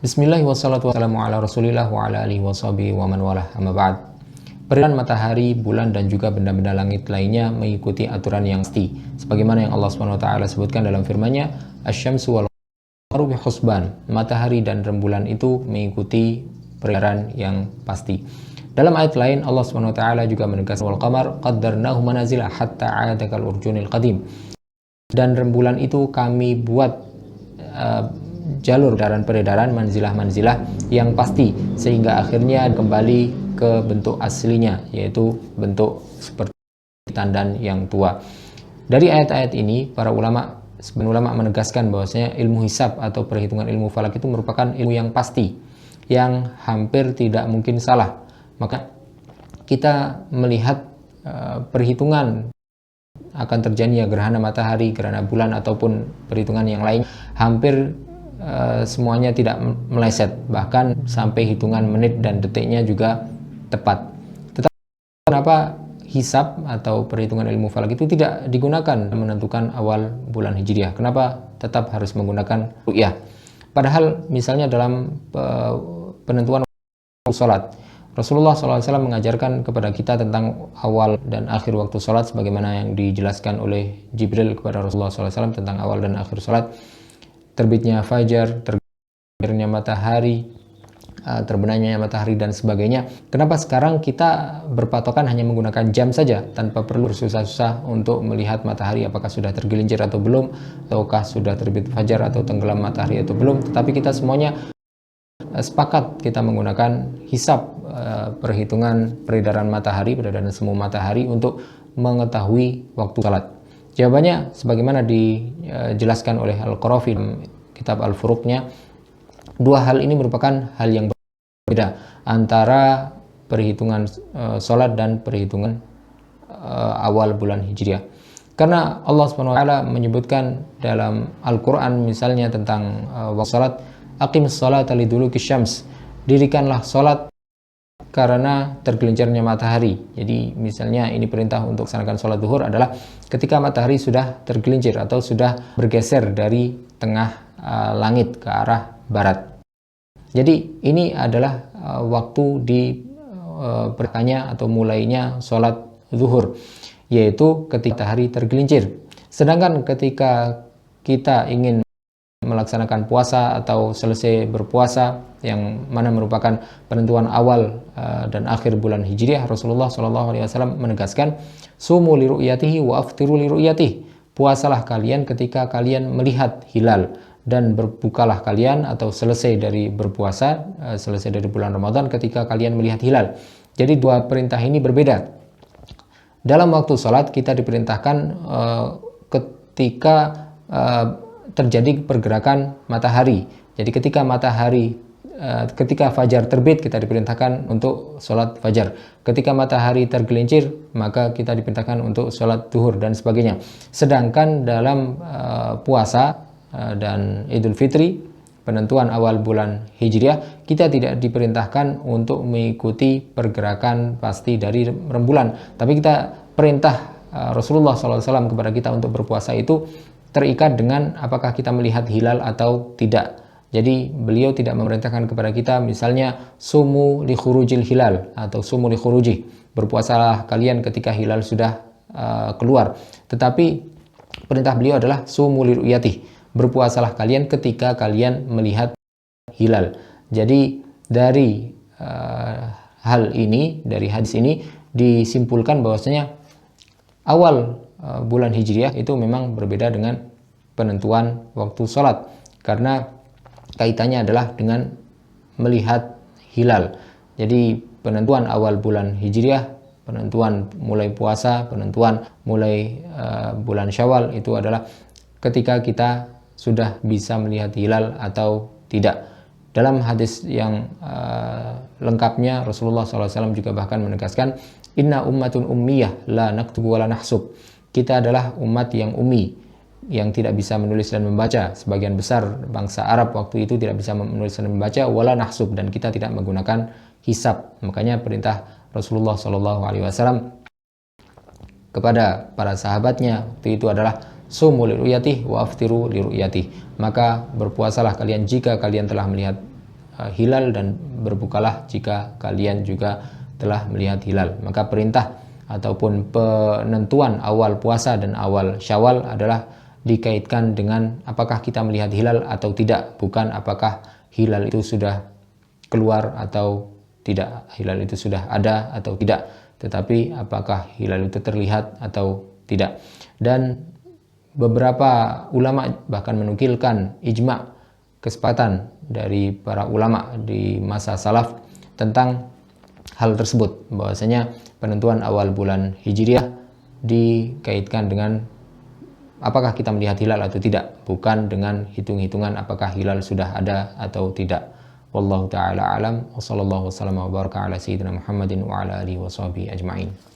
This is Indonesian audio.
Bismillah wassalatu wassalamu ala rasulillah wa ala alihi washabihi wa man walah, amma ba'd. Peredaran matahari, bulan dan juga benda-benda langit lainnya mengikuti aturan yang pasti, sebagaimana yang Allah Subhanahu wa taala sebutkan dalam firman-Nya, asy-syamsu wal qamaru bihusban. Matahari dan rembulan itu mengikuti peredaran yang pasti. Dalam ayat lain Allah Subhanahu wa taala juga menegaskan, wal qamar qaddarnahu manazila hatta 'ada kal urjunil qadim. Dan rembulan itu kami buat jalur peredaran manzilah-manzilah yang pasti, sehingga akhirnya kembali ke bentuk aslinya, yaitu bentuk seperti tandan yang tua. Dari ayat-ayat ini para ulama menegaskan bahwasanya ilmu hisab atau perhitungan ilmu falak itu merupakan ilmu yang pasti, yang hampir tidak mungkin salah. Maka kita melihat perhitungan akan terjadinya gerhana matahari, gerhana bulan ataupun perhitungan yang lain hampir semuanya tidak meleset, bahkan sampai hitungan menit dan detiknya juga tepat. Tetapi kenapa hisab atau perhitungan ilmu falak itu tidak digunakan menentukan awal bulan Hijriah? Kenapa tetap harus menggunakan ru'yah? Padahal misalnya dalam penentuan waktu sholat, Rasulullah SAW mengajarkan kepada kita tentang awal dan akhir waktu sholat, sebagaimana yang dijelaskan oleh Jibril kepada Rasulullah SAW tentang awal dan akhir sholat. Terbitnya fajar, terbenamnya matahari, terbenamnya matahari dan sebagainya. Kenapa sekarang kita berpatokan hanya menggunakan jam saja tanpa perlu bersusah-susah untuk melihat matahari apakah sudah tergelincir atau belum, ataukah sudah terbit fajar atau tenggelam matahari atau belum? Tetapi kita semuanya sepakat kita menggunakan hisab, perhitungan peredaran matahari, peredaran semu matahari untuk mengetahui waktu salat. Jawabannya sebagaimana dijelaskan oleh Al-Qarafi kitab Al-Furuqnya, dua hal ini merupakan hal yang berbeda antara perhitungan salat dan perhitungan awal bulan Hijriah. Karena Allah Subhanahu wa taala menyebutkan dalam Al-Qur'an misalnya tentang waktu salat, aqimis sholata liduluki syams, dirikanlah salat karena tergelincirnya matahari. Jadi misalnya ini perintah untuk melaksanakan sholat zuhur adalah ketika matahari sudah tergelincir atau sudah bergeser dari tengah langit ke arah barat. Jadi ini adalah waktu di pertanya atau mulainya sholat zuhur, yaitu ketika matahari tergelincir. Sedangkan ketika kita ingin melaksanakan puasa atau selesai berpuasa, yang mana merupakan penentuan awal dan akhir bulan Hijriah, Rasulullah SAW menegaskan, sumu li ru'yatihi wa aftiru li ru'yatihi. Puasalah kalian ketika kalian melihat hilal, dan berbukalah kalian atau selesai dari berpuasa, selesai dari bulan Ramadan ketika kalian melihat hilal. Jadi dua perintah ini berbeda. Dalam waktu sholat kita diperintahkan ketika terjadi pergerakan matahari. Jadi ketika fajar terbit kita diperintahkan untuk sholat fajar. Ketika matahari tergelincir maka kita diperintahkan untuk sholat zuhur dan sebagainya. Sedangkan dalam puasa dan Idul Fitri, penentuan awal bulan Hijriah, kita tidak diperintahkan untuk mengikuti pergerakan pasti dari rembulan. Tapi kita perintah Rasulullah SAW kepada kita untuk berpuasa itu terikat dengan apakah kita melihat hilal atau tidak. Jadi beliau tidak memerintahkan kepada kita misalnya sumu li khurujil hilal atau sumu li khuruji, berpuasalah kalian ketika hilal sudah keluar. Tetapi perintah beliau adalah sumu li ru'yati, berpuasalah kalian ketika kalian melihat hilal. Jadi dari hal ini, dari hadis ini disimpulkan bahwasanya awal bulan Hijriah itu memang berbeda dengan penentuan waktu sholat, karena kaitannya adalah dengan melihat hilal. Jadi penentuan awal bulan Hijriah, penentuan mulai puasa, penentuan mulai bulan Syawal itu adalah ketika kita sudah bisa melihat hilal atau tidak. Dalam hadis yang lengkapnya Rasulullah SAW juga bahkan menegaskan, inna ummatun ummiyah la naktubu wa la nahsub. Kita adalah umat yang ummi, yang tidak bisa menulis dan membaca. Sebagian besar bangsa Arab waktu itu tidak bisa menulis dan membaca, wala nahsub, dan kita tidak menggunakan hisab. Makanya perintah Rasulullah SAW kepada para sahabatnya waktu itu adalah sumu li ru'yatihi wa aftiru li ru'yatihi. Maka berpuasalah kalian jika kalian telah melihat hilal dan berbukalah jika kalian juga telah melihat hilal. Maka perintah ataupun penentuan awal puasa dan awal Syawal adalah dikaitkan dengan apakah kita melihat hilal atau tidak, bukan apakah hilal itu sudah keluar atau tidak, hilal itu sudah ada atau tidak, tetapi apakah hilal itu terlihat atau tidak. Dan beberapa ulama bahkan menukilkan ijma, kesepakatan dari para ulama di masa salaf tentang hal tersebut, bahwasanya penentuan awal bulan Hijriah dikaitkan dengan apakah kita melihat hilal atau tidak, bukan dengan hitung-hitungan apakah hilal sudah ada atau tidak. Wallahu ta'ala alam, wa sallallahu wasallam wa baraka ala sayyidina Muhammadin wa ala alihi wa sahbihi ajma'in.